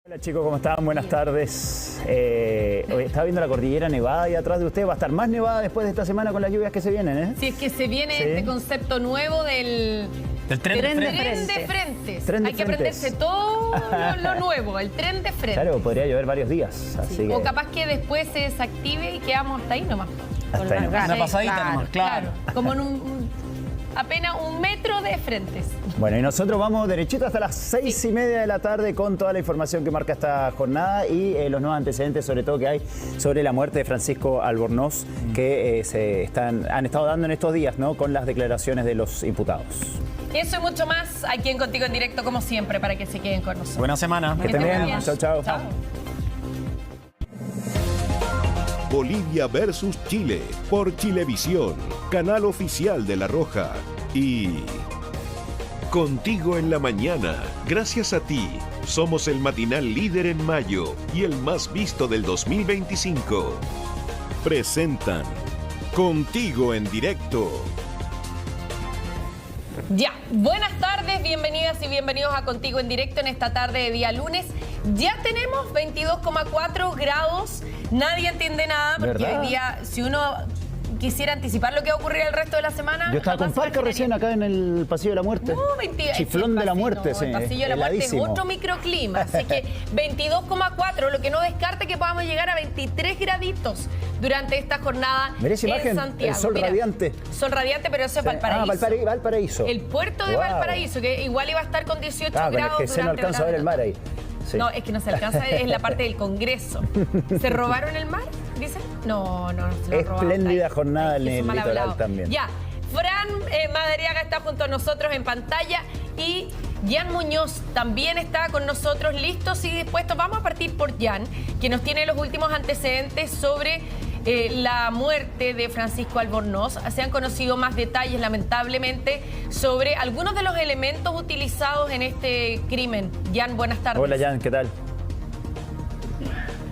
Hola chicos, ¿cómo están? Buenas tardes. Estaba viendo la cordillera nevada ahí atrás de usted. Va a estar más nevada después de esta semana con las lluvias que se vienen, ¿eh? Si es que se viene este concepto nuevo del tren de frentes. Hay que aprenderse todo lo nuevo, el tren de frentes. Claro, podría llover varios días. Así que... O capaz que después se desactive y quedamos hasta ahí nomás. Hasta ahí nomás. Una pasadita nomás, claro. Como en apenas 1 metro de frentes. Bueno, y nosotros vamos derechito hasta las 6:30 de la tarde con toda la información que marca esta jornada y los nuevos antecedentes, sobre todo que hay sobre la muerte de Francisco Albornoz, que han estado dando en estos días, ¿no? Con las declaraciones de los imputados. Eso y mucho más aquí en Contigo en Directo, como siempre, para que se queden con nosotros. Buena semana. Que estén bien. Chao, chao. Bolivia versus Chile por Chilevisión, canal oficial de La Roja. Y Contigo en la Mañana, gracias a ti, somos el matinal líder en mayo y el más visto del 2025. Presentan Contigo en Directo. Ya, buenas tardes, bienvenidas y bienvenidos a Contigo en Directo en esta tarde de día lunes. Ya tenemos 22,4 grados, nadie entiende nada porque ¿verdad? hoy día, si uno quisiera anticipar lo que va a ocurrir el resto de la semana... Yo estaba con Parca recién acá en el Pasillo de la Muerte. No, mentira. Chiflón de la Muerte, no, sí. El Pasillo de la Muerte es Heladísimo. otro microclima, así que 22,4, lo que no descarte que podamos llegar a 23 graditos durante esta jornada Mira esa imagen, en Santiago. el sol radiante. Sol radiante, pero eso es Valparaíso. Ah, Valparaíso. El puerto de Valparaíso, que igual iba a estar con 18 grados. Que se no alcanza a ver el mar ahí. Sí. No, es que no se alcanza a ver, es la parte del Congreso. ¿Se robaron el mar? ¿Dicen? No, se lo robaron. Espléndida jornada en el litoral hablado. también. Ya, Fran Madariaga está junto a nosotros en pantalla y Jan Muñoz también está con nosotros, listos y dispuestos. Vamos a partir por Jan, que nos tiene los últimos antecedentes sobre la muerte de Francisco Albornoz. Se han conocido más detalles, lamentablemente, sobre algunos de los elementos utilizados en este crimen. Jan, buenas tardes. Hola Jan, ¿qué tal?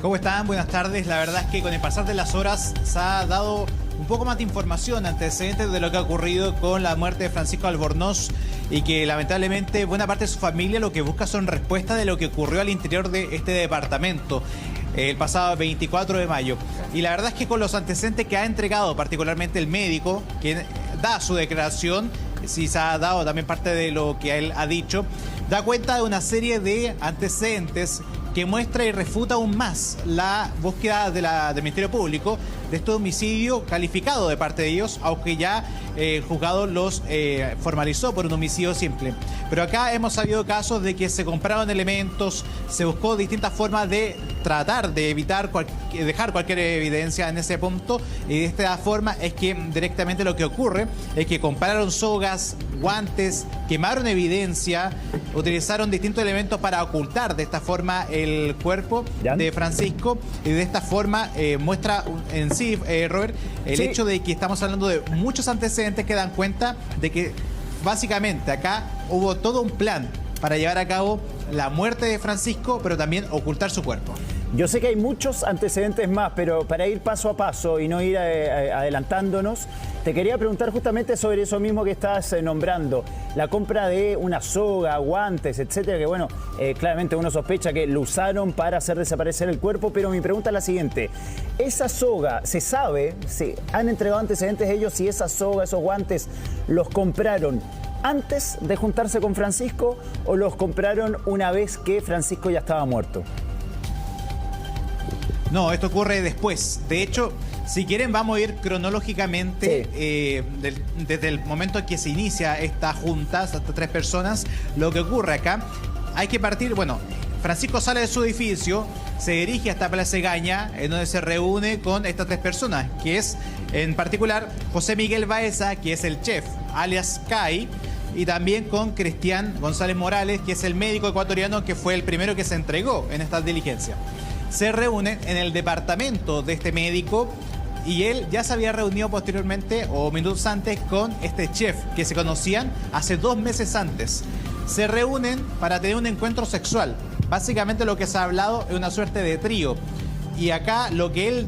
¿Cómo están? Buenas tardes. La verdad es que con el pasar de las horas se ha dado un poco más de información, antecedentes de lo que ha ocurrido con la muerte de Francisco Albornoz y que lamentablemente buena parte de su familia lo que busca son respuestas de lo que ocurrió al interior de este departamento el pasado 24 de mayo. Y la verdad es que con los antecedentes que ha entregado particularmente el médico, quien da su declaración, si se ha dado también parte de lo que él ha dicho, da cuenta de una serie de antecedentes que muestra y refuta aún más la búsqueda del Ministerio Público de este homicidio calificado de parte de ellos, aunque ya el juzgado los formalizó por un homicidio simple. Pero acá hemos sabido casos de que se compraron elementos, se buscó distintas formas de tratar de evitar dejar cualquier evidencia en ese punto, y de esta forma es que directamente lo que ocurre es que compraron sogas, guantes, quemaron evidencia, utilizaron distintos elementos para ocultar de esta forma el cuerpo de Francisco, y de esta forma muestra en sí, Robert, el hecho de que estamos hablando de muchos antecedentes que dan cuenta de que básicamente acá hubo todo un plan para llevar a cabo la muerte de Francisco, pero también ocultar su cuerpo. Yo sé que hay muchos antecedentes más, pero para ir paso a paso y no ir adelantándonos, te quería preguntar justamente sobre eso mismo que estás nombrando. La compra de una soga, guantes, etcétera, que bueno, claramente uno sospecha que lo usaron para hacer desaparecer el cuerpo, pero mi pregunta es la siguiente. ¿Esa soga, se sabe, si han entregado antecedentes ellos, si esa soga, esos guantes, los compraron antes de juntarse con Francisco o los compraron una vez que Francisco ya estaba muerto? No, esto ocurre después. De hecho, si quieren vamos a ir cronológicamente desde el momento en que se inicia esta junta, estas 3 personas. Lo que ocurre acá, hay que partir, bueno, Francisco sale de su edificio, se dirige hasta Plaza Egaña, en donde se reúne con estas 3 personas, que es en particular José Miguel Baeza, que es el chef, alias CAI, y también con Cristian González Morales, que es el médico ecuatoriano que fue el primero que se entregó en esta diligencia. Se reúnen en el departamento de este médico y él ya se había reunido posteriormente o minutos antes con este chef que se conocían hace 2 meses antes. Se reúnen para tener un encuentro sexual. Básicamente lo que se ha hablado es una suerte de trío. Y acá lo que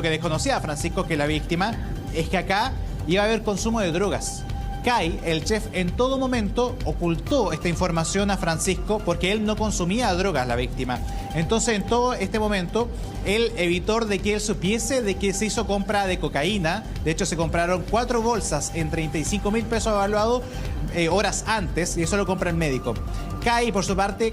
desconocía a Francisco, que es la víctima, es que acá iba a haber consumo de drogas. Kai, el chef, en todo momento ocultó esta información a Francisco porque él no consumía drogas, la víctima. Entonces, en todo este momento, él evitó de que él supiese de que se hizo compra de cocaína. De hecho, se compraron 4 bolsas en 35.000 pesos evaluados horas antes, y eso lo compra el médico. Kai, por su parte,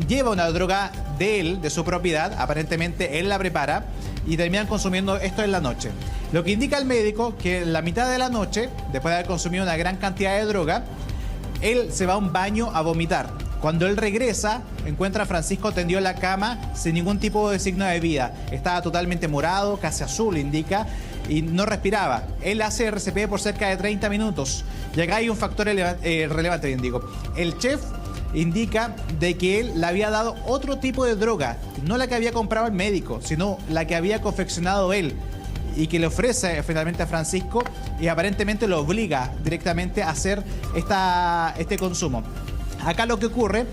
lleva una droga de él, de su propiedad, aparentemente él la prepara, y terminan consumiendo esto en la noche. Lo que indica el médico que en la mitad de la noche, después de haber consumido una gran cantidad de droga, él se va a un baño a vomitar. Cuando él regresa, encuentra a Francisco tendido en la cama sin ningún tipo de signo de vida. Estaba totalmente morado, casi azul, indica, y no respiraba. Él hace RCP por cerca de 30 minutos. Y acá hay un factor relevante, bien digo. El chef indica de que él le había dado otro tipo de droga, no la que había comprado el médico, sino la que había confeccionado él, y que le ofrece finalmente a Francisco, y aparentemente lo obliga directamente a hacer este consumo. Acá lo que ocurre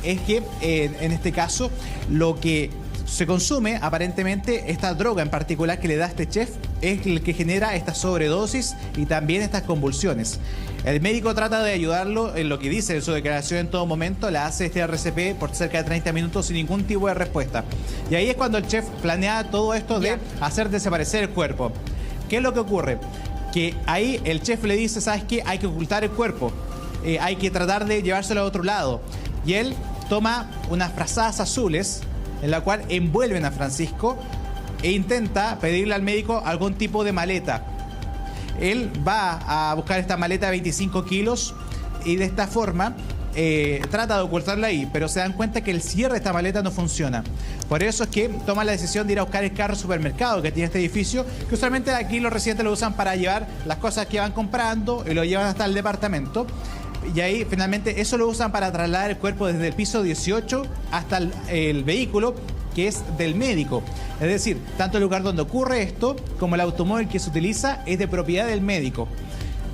es que en este caso lo que se consume, aparentemente esta droga en particular que le da este chef, es el que genera esta sobredosis y también estas convulsiones. El médico trata de ayudarlo en lo que dice en su declaración en todo momento, le hace este RCP por cerca de 30 minutos sin ningún tipo de respuesta. Y ahí es cuando el chef planea todo esto de hacer desaparecer el cuerpo. ¿Qué es lo que ocurre? Que ahí el chef le dice, ¿sabes qué? Hay que ocultar el cuerpo, hay que tratar de llevárselo a otro lado. Y él toma unas frazadas azules en la cual envuelven a Francisco e intenta pedirle al médico algún tipo de maleta. Él va a buscar esta maleta de 25 kilos y de esta forma trata de ocultarla ahí, pero se dan cuenta que el cierre de esta maleta no funciona. Por eso es que toma la decisión de ir a buscar el carro supermercado que tiene este edificio, que usualmente aquí los residentes lo usan para llevar las cosas que van comprando y lo llevan hasta el departamento. Y ahí finalmente eso lo usan para trasladar el cuerpo desde el piso 18 hasta el vehículo que es del médico. Es decir, tanto el lugar donde ocurre esto como el automóvil que se utiliza es de propiedad del médico.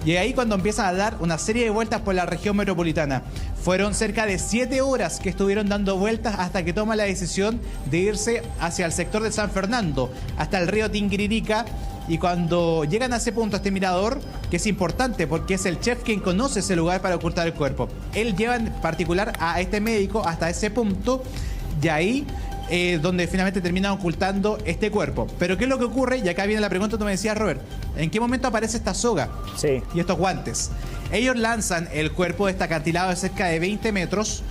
Y ahí cuando empiezan a dar una serie de vueltas por la región metropolitana. Fueron cerca de 7 horas que estuvieron dando vueltas hasta que toma la decisión de irse hacia el sector de San Fernando, hasta el río Tinguiririca. Y cuando llegan a ese punto, a este mirador, que es importante porque es el chef quien conoce ese lugar para ocultar el cuerpo. Él lleva en particular a este médico hasta ese punto y ahí donde finalmente terminan ocultando este cuerpo. Pero ¿qué es lo que ocurre? Y acá viene la pregunta que me decías, Robert. ¿En qué momento aparece esta soga? Sí. Y estos guantes. Ellos lanzan el cuerpo de este acantilado de cerca de 20 metros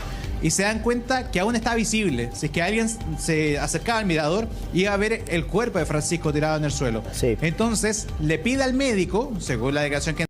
y se dan cuenta que aún está visible. Si es que alguien se acercaba al mirador, iba a ver el cuerpo de Francisco tirado en el suelo. Sí. Entonces le pide al médico, según la declaración que